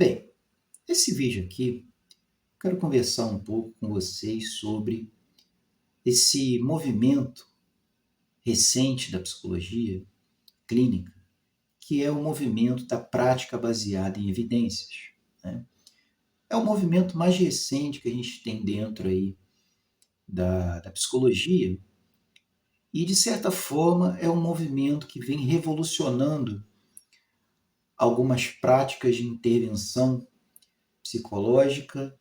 Bem, nesse vídeo aqui, quero conversar um pouco com vocês sobre esse movimento recente da psicologia clínica, que é o movimento da prática baseada em evidências, né? É o movimento mais recente que a gente tem dentro aí da psicologia e, de certa forma, é um movimento que vem revolucionando algumas práticas de intervenção psicológica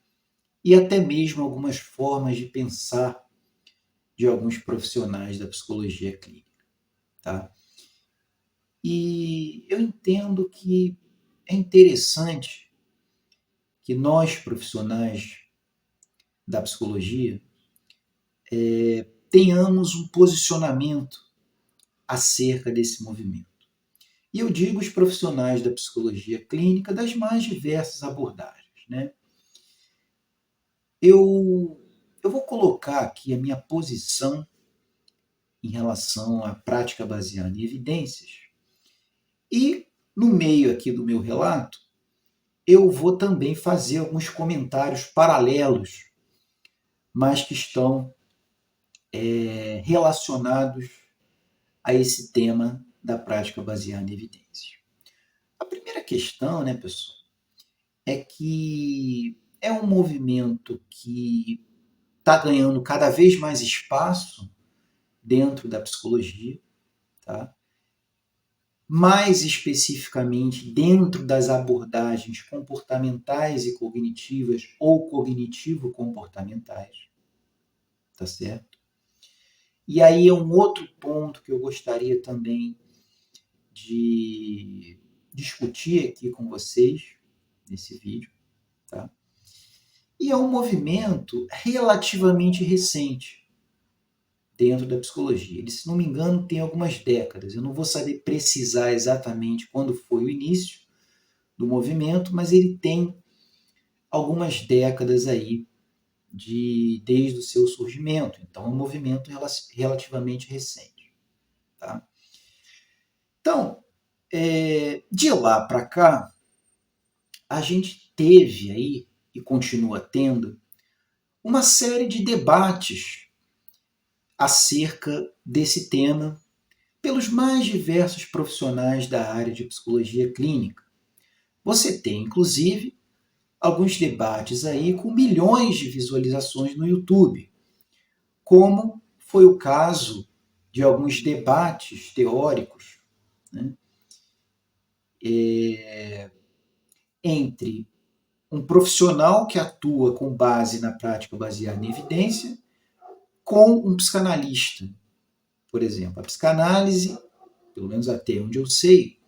e até mesmo algumas formas de pensar de alguns profissionais da psicologia clínica, tá? E eu entendo que é interessante que nós, profissionais da psicologia, tenhamos um posicionamento acerca desse movimento. E eu digo os profissionais da psicologia clínica das mais diversas abordagens, né? Eu vou colocar aqui a minha posição em relação à prática baseada em evidências e, no meio aqui do meu relato, eu vou também fazer alguns comentários paralelos, mas que estão relacionados a esse tema da prática baseada em evidências. A primeira questão, né, pessoal, é que é um movimento que está ganhando cada vez mais espaço dentro da psicologia, tá? Mais especificamente dentro das abordagens comportamentais e cognitivas ou cognitivo-comportamentais, tá certo? E aí é um outro ponto que eu gostaria também de discutir aqui com vocês nesse vídeo, tá? E é um movimento relativamente recente dentro da psicologia. Ele, se não me engano, tem algumas décadas. Eu não vou saber precisar exatamente quando foi o início do movimento, mas ele tem algumas décadas aí desde o seu surgimento. Então, é um movimento relativamente recente, tá? Então, de lá para cá, a gente teve aí, e continua tendo, uma série de debates acerca desse tema pelos mais diversos profissionais da área de psicologia clínica. Você tem, inclusive, alguns debates aí com milhões de visualizações no YouTube, como foi o caso de alguns debates teóricos, né, entre um profissional que atua com base na prática baseada em evidência com um psicanalista, por exemplo. A psicanálise, pelo menos até onde eu sei,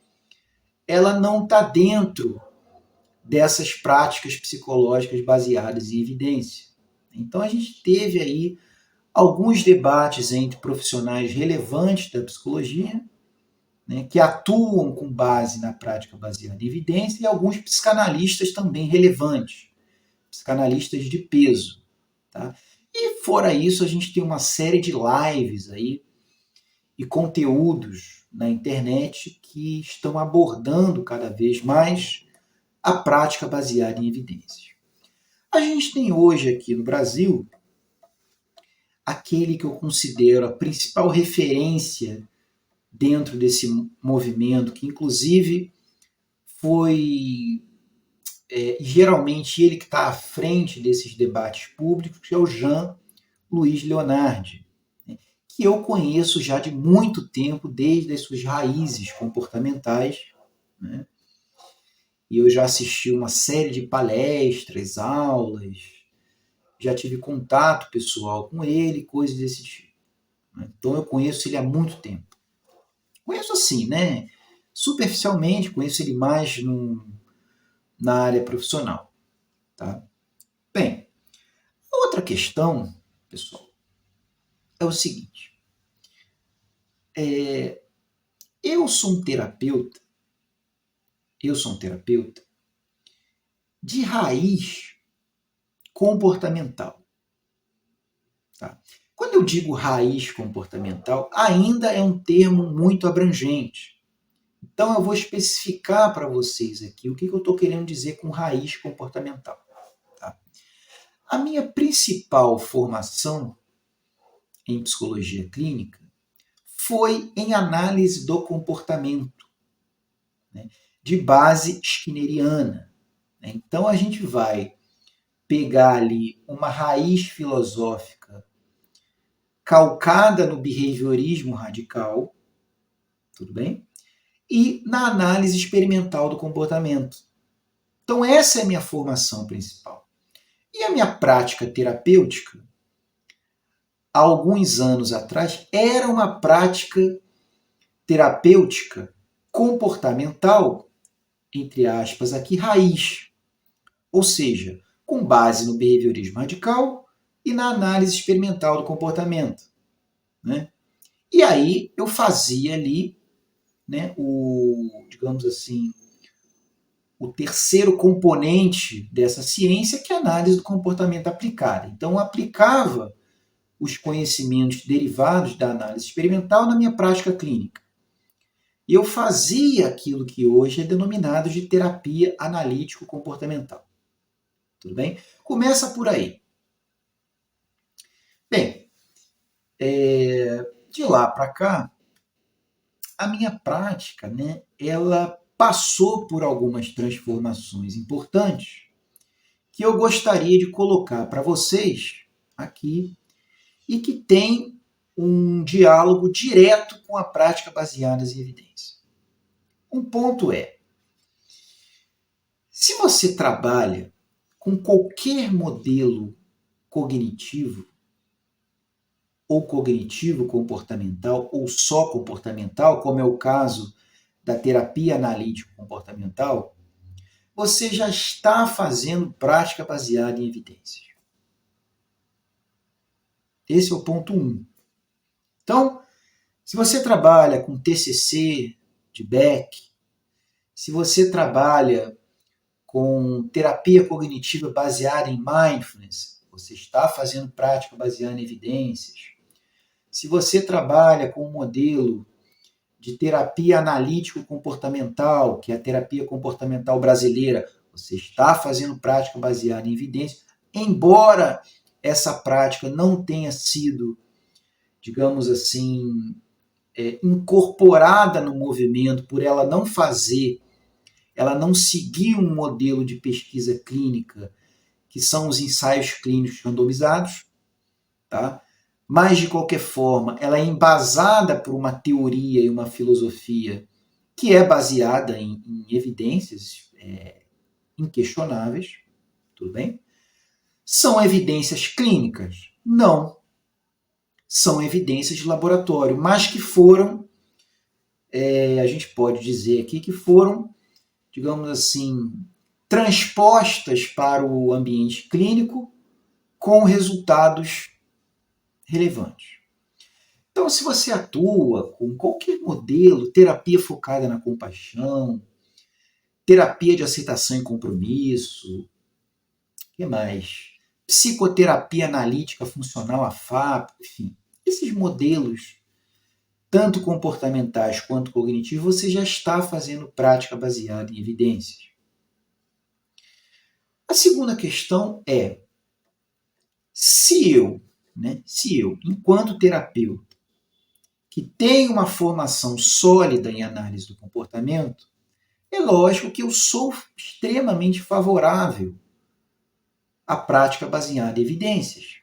ela não está dentro dessas práticas psicológicas baseadas em evidência. Então a gente teve aí alguns debates entre profissionais relevantes da psicologia, né, que atuam com base na prática baseada em evidência, e alguns psicanalistas também relevantes, psicanalistas de peso, tá? E fora isso, a gente tem uma série de lives aí e conteúdos na internet que estão abordando cada vez mais a prática baseada em evidências. A gente tem hoje aqui no Brasil aquele que eu considero a principal referência dentro desse movimento, que inclusive foi geralmente ele que está à frente desses debates públicos, que é o Jean-Louis Leonardi, né, que eu conheço já de muito tempo, desde as suas raízes comportamentais, né? E eu já assisti uma série de palestras, aulas, já tive contato pessoal com ele, coisas desse tipo, né? Então eu conheço ele há muito tempo. Conheço assim, né? Superficialmente, conheço ele mais na área profissional, tá? Bem, a outra questão, pessoal, é o seguinte. Eu sou um terapeuta de raiz comportamental, tá? Quando eu digo raiz comportamental, ainda é um termo muito abrangente. Então, eu vou especificar para vocês aqui o que eu estou querendo dizer com raiz comportamental. Tá? A minha principal formação em psicologia clínica foi em análise do comportamento, né, de base skinneriana. Então, a gente vai pegar ali uma raiz filosófica calcada no behaviorismo radical, tudo bem? E na análise experimental do comportamento. Então, essa é a minha formação principal. E a minha prática terapêutica, há alguns anos atrás, era uma prática terapêutica comportamental, entre aspas, aqui, raiz. Ou seja, com base no behaviorismo radical e na análise experimental do comportamento. Né? E aí eu fazia ali, né, digamos assim, o terceiro componente dessa ciência, que é a análise do comportamento aplicada. Então, eu aplicava os conhecimentos derivados da análise experimental na minha prática clínica. E eu fazia aquilo que hoje é denominado de terapia analítico-comportamental. Tudo bem? Começa por aí. Bem, de lá para cá, a minha prática, né, ela passou por algumas transformações importantes que eu gostaria de colocar para vocês aqui e que tem um diálogo direto com a prática baseada em evidência. Um ponto é, se você trabalha com qualquer modelo cognitivo, ou cognitivo comportamental, ou só comportamental, como é o caso da terapia analítico-comportamental, você já está fazendo prática baseada em evidências. Esse é o ponto 1. Então, se você trabalha com TCC de Beck, se você trabalha com terapia cognitiva baseada em mindfulness, você está fazendo prática baseada em evidências. Se você trabalha com um modelo de terapia analítico-comportamental, que é a terapia comportamental brasileira, você está fazendo prática baseada em evidências, embora essa prática não tenha sido, digamos assim, incorporada no movimento, por ela não fazer, ela não seguir um modelo de pesquisa clínica, que são os ensaios clínicos randomizados, tá? Mas, de qualquer forma, ela é embasada por uma teoria e uma filosofia que é baseada em evidências inquestionáveis, tudo bem? São evidências clínicas? Não. São evidências de laboratório, mas que foram, a gente pode dizer aqui, que foram, digamos assim, transpostas para o ambiente clínico com resultados relevantes. Então, se você atua com qualquer modelo, terapia focada na compaixão, terapia de aceitação e compromisso, o que mais? Psicoterapia analítica funcional, a FAP, enfim, esses modelos, tanto comportamentais quanto cognitivos, você já está fazendo prática baseada em evidências. A segunda questão é, se eu, enquanto terapeuta, que tem uma formação sólida em análise do comportamento, é lógico que eu sou extremamente favorável à prática baseada em evidências.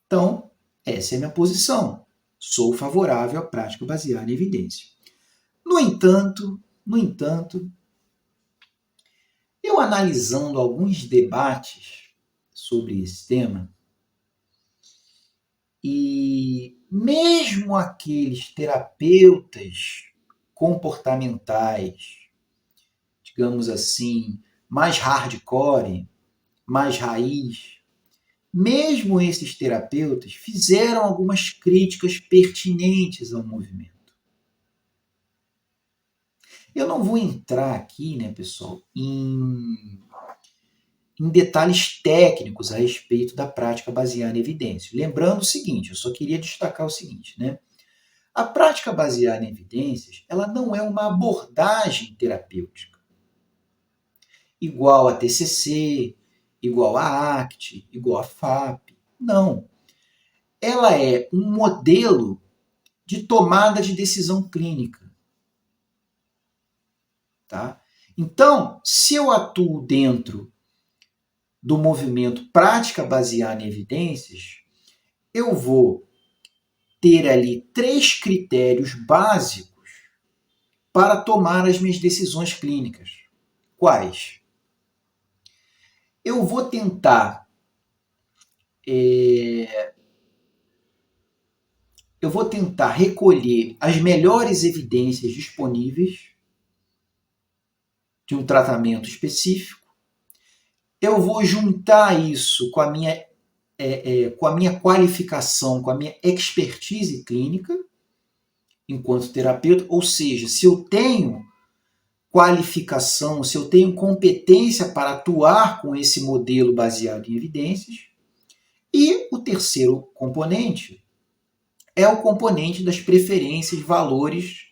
Então, essa é a minha posição. Sou favorável à prática baseada em evidências. No entanto, eu analisando alguns debates sobre esse tema, e mesmo aqueles terapeutas comportamentais, digamos assim, mais hardcore, mais raiz, mesmo esses terapeutas fizeram algumas críticas pertinentes ao movimento. Eu não vou entrar aqui, né, pessoal, em detalhes técnicos a respeito da prática baseada em evidências. Lembrando o seguinte, eu só queria destacar o seguinte, né? A prática baseada em evidências, ela não é uma abordagem terapêutica, igual a TCC, igual a ACT, igual a FAP. Não. Ela é um modelo de tomada de decisão clínica. Tá? Então, se eu atuo dentro do movimento prática baseada em evidências, eu vou ter ali 3 critérios básicos para tomar as minhas decisões clínicas. Quais? Eu vou tentar recolher as melhores evidências disponíveis de um tratamento específico. Eu vou juntar isso com a minha qualificação, com a minha expertise clínica enquanto terapeuta, ou seja, se eu tenho qualificação, se eu tenho competência para atuar com esse modelo baseado em evidências. E o terceiro componente é o componente das preferências, valores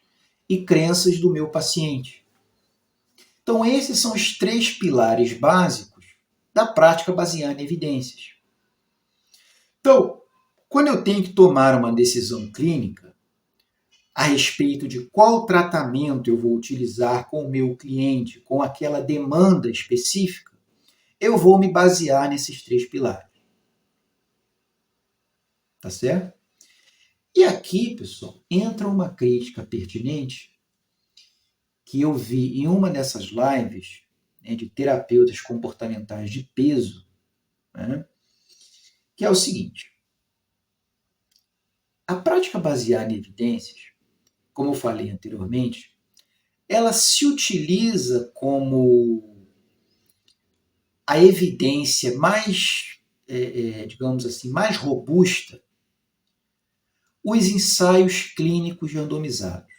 e crenças do meu paciente. Então, esses são os 3 pilares básicos da prática baseada em evidências. Então, quando eu tenho que tomar uma decisão clínica a respeito de qual tratamento eu vou utilizar com o meu cliente, com aquela demanda específica, eu vou me basear nesses 3 pilares. Tá certo? E aqui, pessoal, entra uma crítica pertinente que eu vi em uma dessas lives, né, de terapeutas comportamentais de peso, né, que é o seguinte: a prática baseada em evidências, como eu falei anteriormente, ela se utiliza como a evidência mais, digamos assim, mais robusta, os ensaios clínicos randomizados.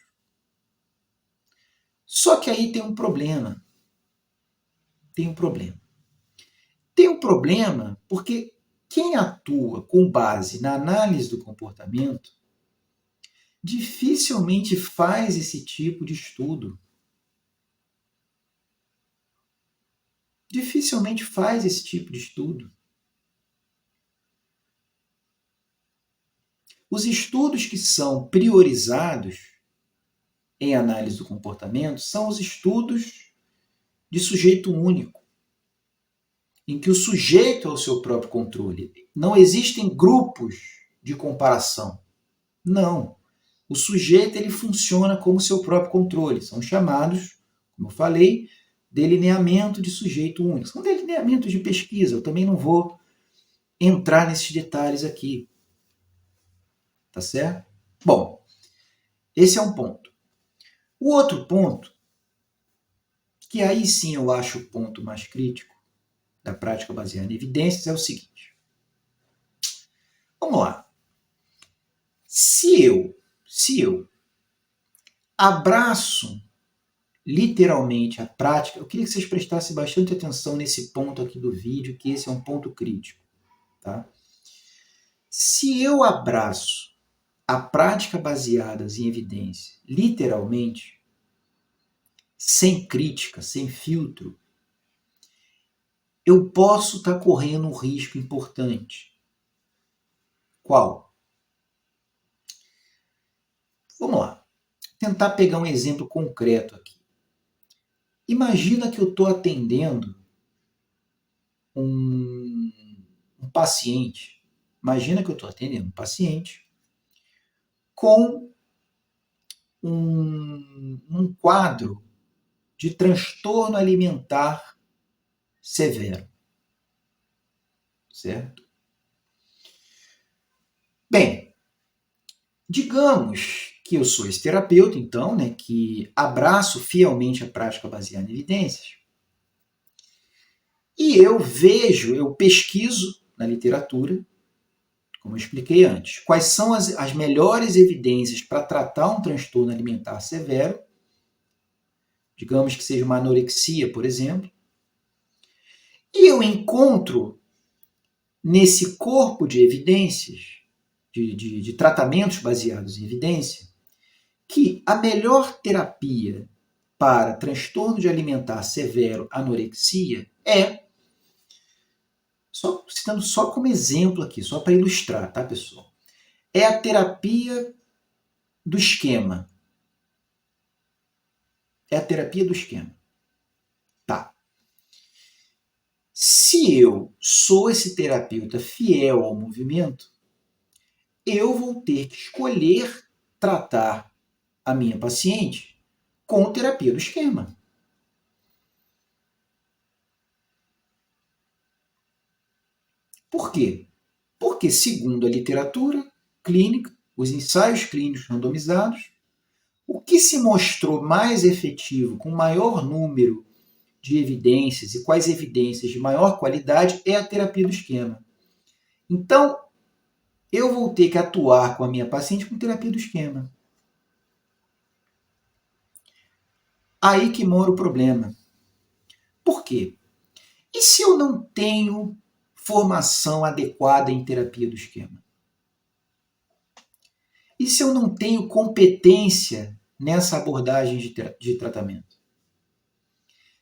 Só que aí tem um problema. Tem um problema porque quem atua com base na análise do comportamento dificilmente faz esse tipo de estudo. Dificilmente faz esse tipo de estudo. Os estudos que são priorizados em análise do comportamento são os estudos de sujeito único, em que o sujeito é o seu próprio controle. Não existem grupos de comparação. Não. O sujeito ele funciona como seu próprio controle. São chamados, como eu falei, delineamento de sujeito único. São delineamentos de pesquisa. Eu também não vou entrar nesses detalhes aqui. Tá certo? Bom, esse é um ponto. O outro ponto, que aí sim eu acho o ponto mais crítico da prática baseada em evidências, é o seguinte. Vamos lá. Se eu abraço literalmente a prática, eu queria que vocês prestassem bastante atenção nesse ponto aqui do vídeo, que esse é um ponto crítico. Tá? Se eu abraço a prática baseada em evidência, literalmente, sem crítica, sem filtro, eu posso estar correndo um risco importante. Qual? Vamos lá. Tentar pegar um exemplo concreto aqui. Imagina que eu estou atendendo um paciente. Imagina que eu estou atendendo um paciente com um quadro de transtorno alimentar severo. Certo? Bem, digamos que eu sou esse terapeuta, então, né, que abraço fielmente a prática baseada em evidências. E eu pesquiso na literatura, como eu expliquei antes, quais são as melhores evidências para tratar um transtorno alimentar severo, digamos que seja uma anorexia, por exemplo, e eu encontro nesse corpo de evidências, de tratamentos baseados em evidência, que a melhor terapia para transtorno de alimentar severo, anorexia, citando só como exemplo aqui, só para ilustrar, tá, pessoal? É a terapia do esquema. É a terapia do esquema. Tá. Se eu sou esse terapeuta fiel ao movimento, eu vou ter que escolher tratar a minha paciente com terapia do esquema. Por quê? Porque, segundo a literatura clínica, os ensaios clínicos randomizados, o que se mostrou mais efetivo, com maior número de evidências e quais evidências de maior qualidade, é a terapia do esquema. Então, eu vou ter que atuar com a minha paciente com terapia do esquema. Aí que mora o problema. Por quê? E se eu não tenho formação adequada em terapia do esquema? E se eu não tenho competência nessa abordagem de tratamento?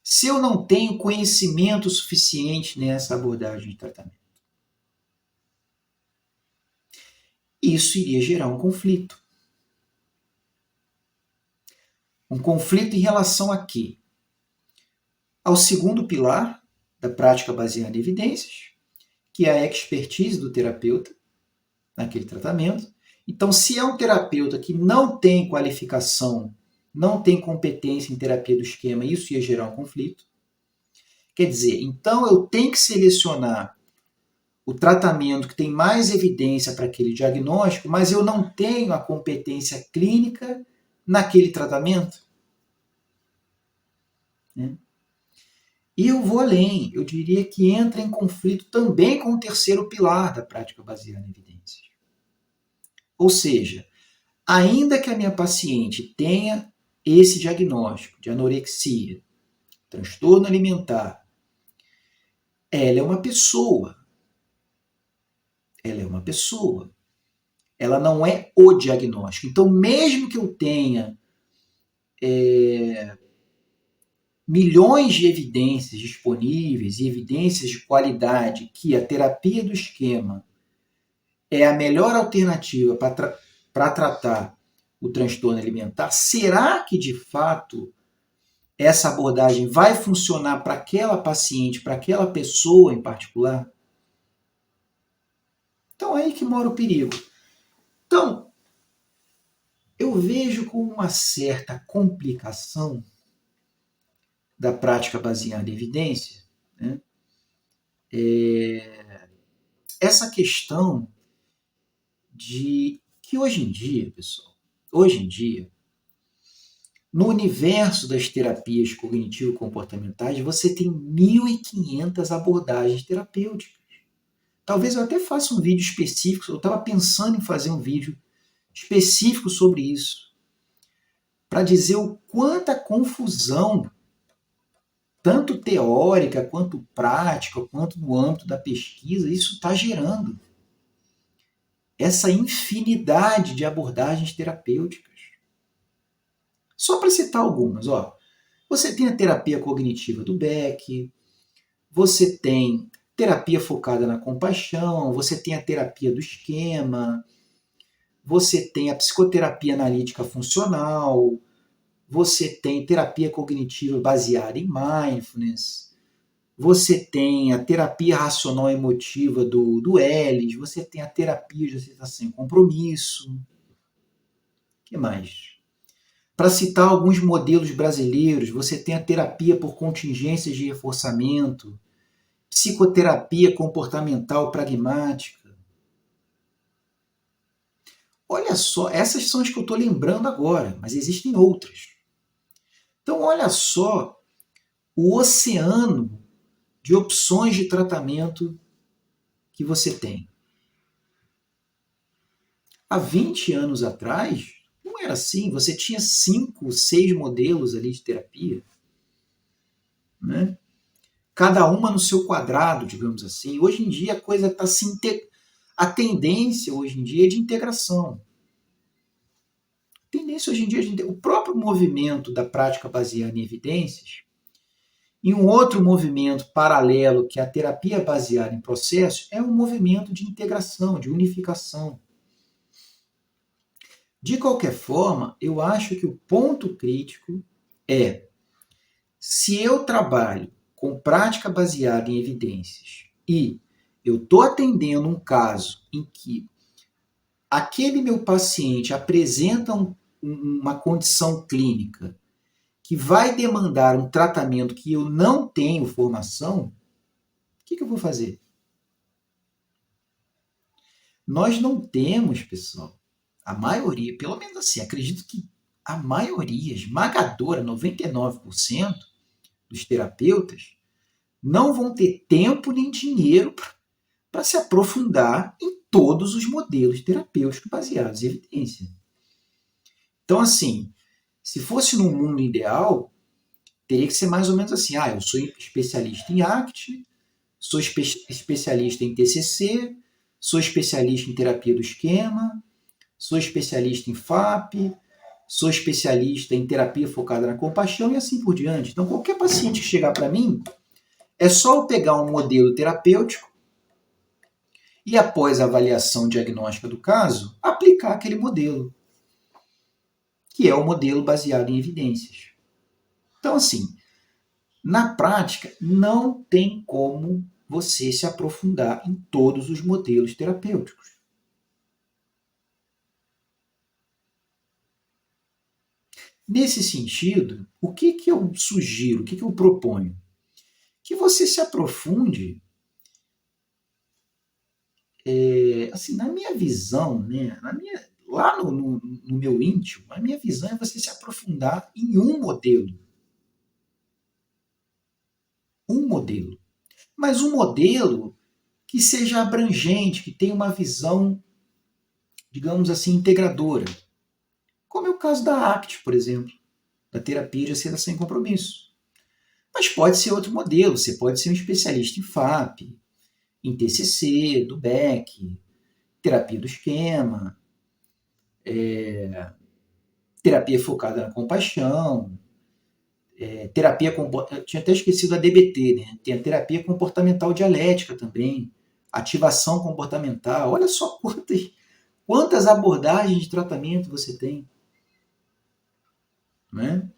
Se eu não tenho conhecimento suficiente nessa abordagem de tratamento? Isso iria gerar um conflito. Um conflito em relação a quê? Ao segundo pilar da prática baseada em evidências, que é a expertise do terapeuta naquele tratamento. Então, se é um terapeuta que não tem qualificação, não tem competência em terapia do esquema, isso ia gerar um conflito. Quer dizer, então eu tenho que selecionar o tratamento que tem mais evidência para aquele diagnóstico, mas eu não tenho a competência clínica naquele tratamento. Né? E eu vou além, eu diria que entra em conflito também com o terceiro pilar da prática baseada em evidências. Ou seja, ainda que a minha paciente tenha esse diagnóstico de anorexia, transtorno alimentar, ela é uma pessoa. Ela é uma pessoa. Ela não é o diagnóstico. Então, mesmo que eu tenha milhões de evidências disponíveis e evidências de qualidade que a terapia do esquema é a melhor alternativa para tratar o transtorno alimentar, será que de fato essa abordagem vai funcionar para aquela paciente, para aquela pessoa em particular? Então é aí que mora o perigo. Então, eu vejo com uma certa complicação da prática baseada em evidência, né, essa questão de que hoje em dia, pessoal, no universo das terapias cognitivo-comportamentais, você tem 1.500 abordagens terapêuticas. Talvez eu até faça um vídeo específico, eu estava pensando em fazer um vídeo específico sobre isso, para dizer o quanta confusão, tanto teórica, quanto prática, quanto no âmbito da pesquisa, isso está gerando. Essa infinidade de abordagens terapêuticas. Só para citar algumas, você tem a terapia cognitiva do Beck, você tem terapia focada na compaixão, você tem a terapia do esquema, você tem a psicoterapia analítica funcional, você tem terapia cognitiva baseada em mindfulness, você tem a terapia racional emotiva do Ellis, você tem a terapia de aceitação e compromisso. O que mais? Para citar alguns modelos brasileiros, você tem a terapia por contingências de reforçamento, psicoterapia comportamental pragmática. Olha só, essas são as que eu estou lembrando agora, mas existem outras. Então, olha só o oceano de opções de tratamento que você tem. Há 20 anos atrás, não era assim. Você tinha 5, 6 modelos ali de terapia, né? Cada uma no seu quadrado, digamos assim. Hoje em dia a coisa está a tendência hoje em dia é de integração. tendência hoje em dia, o próprio movimento da prática baseada em evidências, e um outro movimento paralelo, que é a terapia baseada em processos, é um movimento de integração, de unificação. De qualquer forma, eu acho que o ponto crítico é: se eu trabalho com prática baseada em evidências e eu estou atendendo um caso em que aquele meu paciente apresenta uma condição clínica que vai demandar um tratamento que eu não tenho formação, o que eu vou fazer? Nós não temos, pessoal, a maioria, pelo menos assim, acredito que a maioria, esmagadora, 99% dos terapeutas, não vão ter tempo nem dinheiro para se aprofundar em todos os modelos terapêuticos baseados em evidência. Então, assim, se fosse num mundo ideal, teria que ser mais ou menos assim: eu sou especialista em ACT, sou especialista em TCC, sou especialista em terapia do esquema, sou especialista em FAP, sou especialista em terapia focada na compaixão e assim por diante. Então, qualquer paciente que chegar para mim, é só eu pegar um modelo terapêutico e, após a avaliação diagnóstica do caso, aplicar aquele modelo, que é o modelo baseado em evidências. Então, assim, na prática, não tem como você se aprofundar em todos os modelos terapêuticos. Nesse sentido, o que eu sugiro, o que eu proponho? Que você se aprofunde, assim, na minha visão, né? Lá no meu íntimo, a minha visão é você se aprofundar em um modelo. Um modelo. Mas um modelo que seja abrangente, que tenha uma visão, digamos assim, integradora. Como é o caso da ACT, por exemplo, da terapia de aceitação sem compromisso. Mas pode ser outro modelo, você pode ser um especialista em FAP, em TCC, do Beck, terapia do esquema, terapia focada na compaixão, terapia, eu tinha até esquecido a DBT, né? Tem a terapia comportamental dialética também, ativação comportamental. Olha só quantas abordagens de tratamento você tem. Né?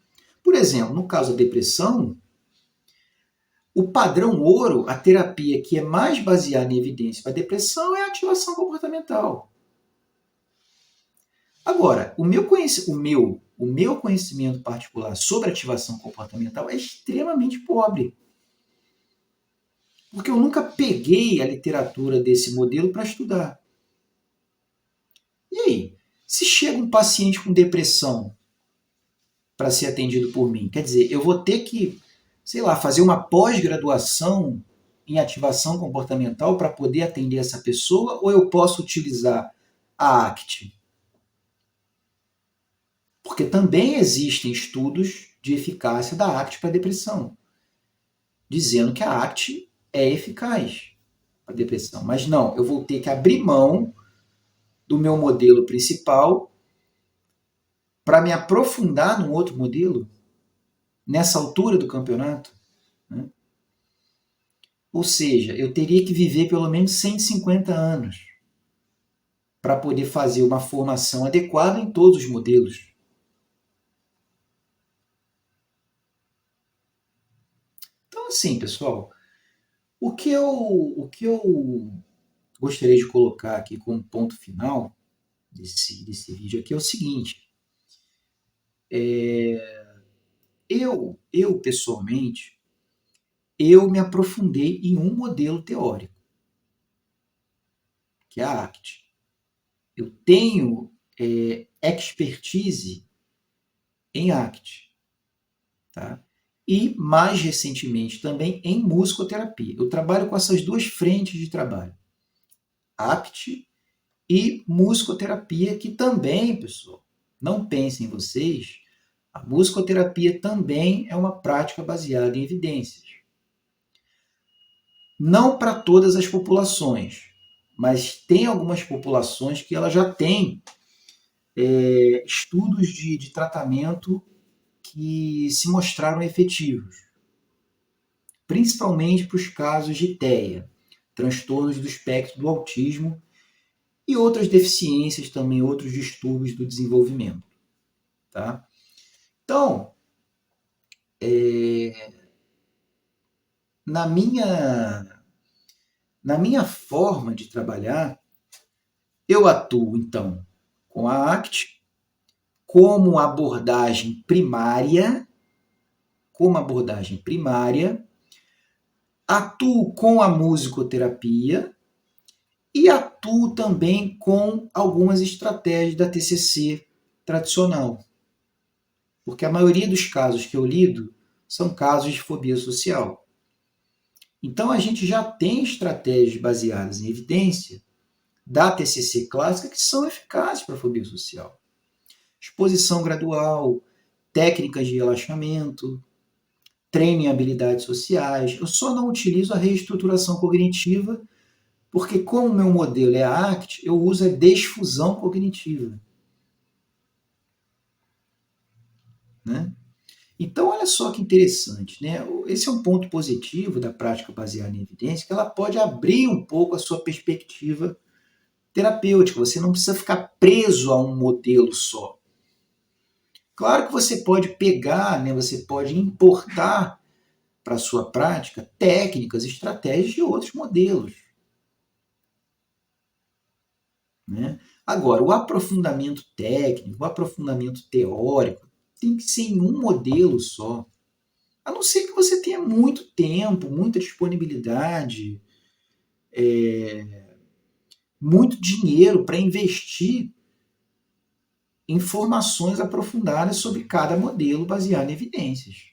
Por exemplo, no caso da depressão, o padrão ouro, a terapia que é mais baseada em evidência para a depressão é a ativação comportamental. Agora, o meu conhecimento particular sobre ativação comportamental é extremamente pobre. Porque eu nunca peguei a literatura desse modelo para estudar. E aí, se chega um paciente com depressão para ser atendido por mim, quer dizer, eu vou ter que, sei lá, fazer uma pós-graduação em ativação comportamental para poder atender essa pessoa, ou eu posso utilizar a ACT? Porque também existem estudos de eficácia da ACT para depressão, dizendo que a ACT é eficaz para depressão. Mas não, eu vou ter que abrir mão do meu modelo principal para me aprofundar num outro modelo nessa altura do campeonato. Né? Ou seja, eu teria que viver pelo menos 150 anos para poder fazer uma formação adequada em todos os modelos. Então, assim, pessoal, o que eu gostaria de colocar aqui como ponto final desse vídeo aqui é o seguinte. Eu pessoalmente, eu me aprofundei em um modelo teórico, que é a ACT. Eu tenho expertise em ACT. Tá? E, mais recentemente, também em musicoterapia. Eu trabalho com essas duas frentes de trabalho. ACT e musicoterapia, que também, pessoal, não pensem vocês, a musicoterapia também é uma prática baseada em evidências. Não para todas as populações, mas tem algumas populações que ela já tem estudos de tratamento que se mostraram efetivos, principalmente para os casos de TEA, transtornos do espectro do autismo e outras deficiências também, outros distúrbios do desenvolvimento. Tá? Então, na minha forma de trabalhar, eu atuo, então, com a ACT como abordagem primária, atuo com a musicoterapia e atuo também com algumas estratégias da TCC tradicional. Porque a maioria dos casos que eu lido são casos de fobia social. Então, a gente já tem estratégias baseadas em evidência da TCC clássica que são eficazes para a fobia social. Exposição gradual, técnicas de relaxamento, treino em habilidades sociais. Eu só não utilizo a reestruturação cognitiva porque, como o meu modelo é a ACT, eu uso a desfusão cognitiva. Né? Então, olha só que interessante, né? Esse é um ponto positivo da prática baseada em evidência, que ela pode abrir um pouco a sua perspectiva terapêutica. Você não precisa ficar preso a um modelo só. Claro que você pode pegar, né? Você pode importar para a sua prática técnicas, estratégias de outros modelos. Né? Agora, o aprofundamento técnico, o aprofundamento teórico, tem que ser em um modelo só. A não ser que você tenha muito tempo, muita disponibilidade, muito dinheiro para investir em informações aprofundadas sobre cada modelo baseado em evidências.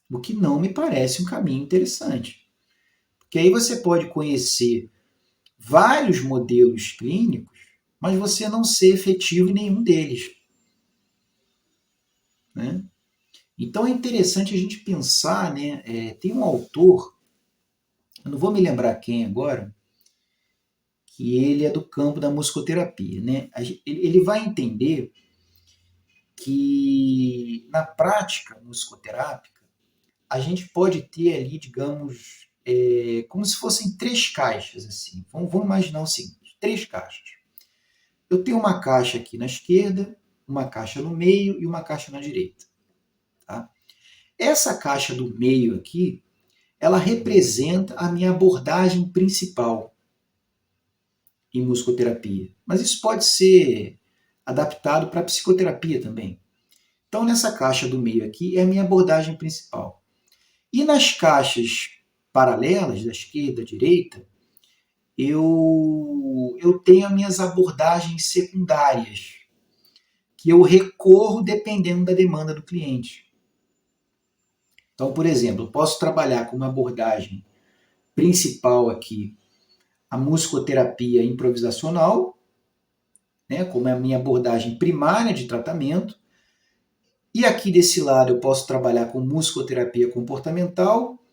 O que não me parece um caminho interessante. Porque aí você pode conhecer vários modelos clínicos, mas você não ser efetivo em nenhum deles. Né? Então é interessante a gente pensar, né? Tem um autor, eu não vou me lembrar quem agora, que ele é do campo da musicoterapia. Né? Ele vai entender que na prática musicoterápica a gente pode ter ali, digamos, como se fossem 3 caixas. Assim. Vamos imaginar o seguinte, 3 caixas. Eu tenho uma caixa aqui na esquerda, uma caixa no meio e uma caixa na direita. Tá? Essa caixa do meio aqui, ela representa a minha abordagem principal em musicoterapia. Mas isso pode ser adaptado para psicoterapia também. Então, nessa caixa do meio aqui é a minha abordagem principal. E nas caixas paralelas, da esquerda à direita, eu tenho as minhas abordagens secundárias, que eu recorro dependendo da demanda do cliente. Então, por exemplo, eu posso trabalhar com uma abordagem principal aqui, a musicoterapia improvisacional, né, como é a minha abordagem primária de tratamento. E aqui desse lado eu posso trabalhar com musicoterapia comportamental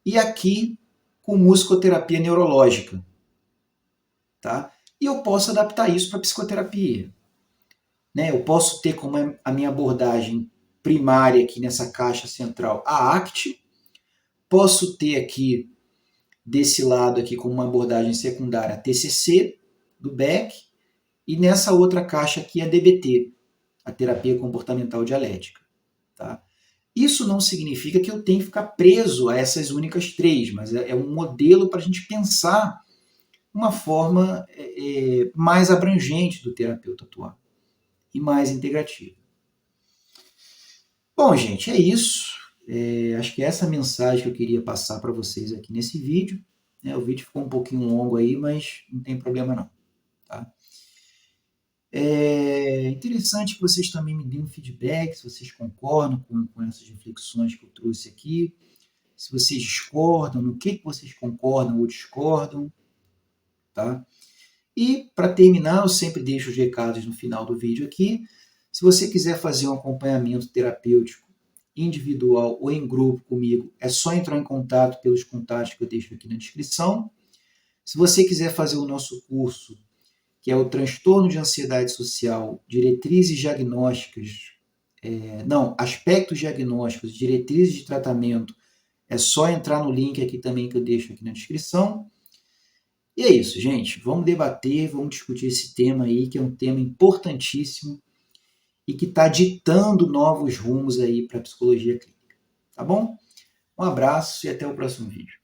e aqui com musicoterapia neurológica. Tá? E eu posso adaptar isso para psicoterapia. Né? Eu posso ter como a minha abordagem primária aqui nessa caixa central a ACT, posso ter aqui desse lado aqui como uma abordagem secundária a TCC do Beck e nessa outra caixa aqui a DBT, a terapia comportamental dialética. Tá? Isso não significa que eu tenho que ficar preso a essas únicas 3, mas é um modelo para a gente pensar uma forma mais abrangente do terapeuta atuar e mais integrativa. Bom, gente, é isso. Acho que é essa mensagem que eu queria passar para vocês aqui nesse vídeo. O vídeo ficou um pouquinho longo aí, mas não tem problema não. Tá? É interessante que vocês também me deem um feedback, se vocês concordam com essas reflexões que eu trouxe aqui, se vocês discordam, no que vocês concordam ou discordam. Tá? E, para terminar, eu sempre deixo os recados no final do vídeo aqui. Se você quiser fazer um acompanhamento terapêutico individual ou em grupo comigo, é só entrar em contato pelos contatos que eu deixo aqui na descrição. Se você quiser fazer o nosso curso que é o transtorno de ansiedade social, diretrizes diagnósticas, aspectos diagnósticos, diretrizes de tratamento, é só entrar no link aqui também que eu deixo aqui na descrição. E é isso, gente. Vamos debater, vamos discutir esse tema aí, que é um tema importantíssimo e que está ditando novos rumos aí para a psicologia clínica. Tá bom? Um abraço e até o próximo vídeo.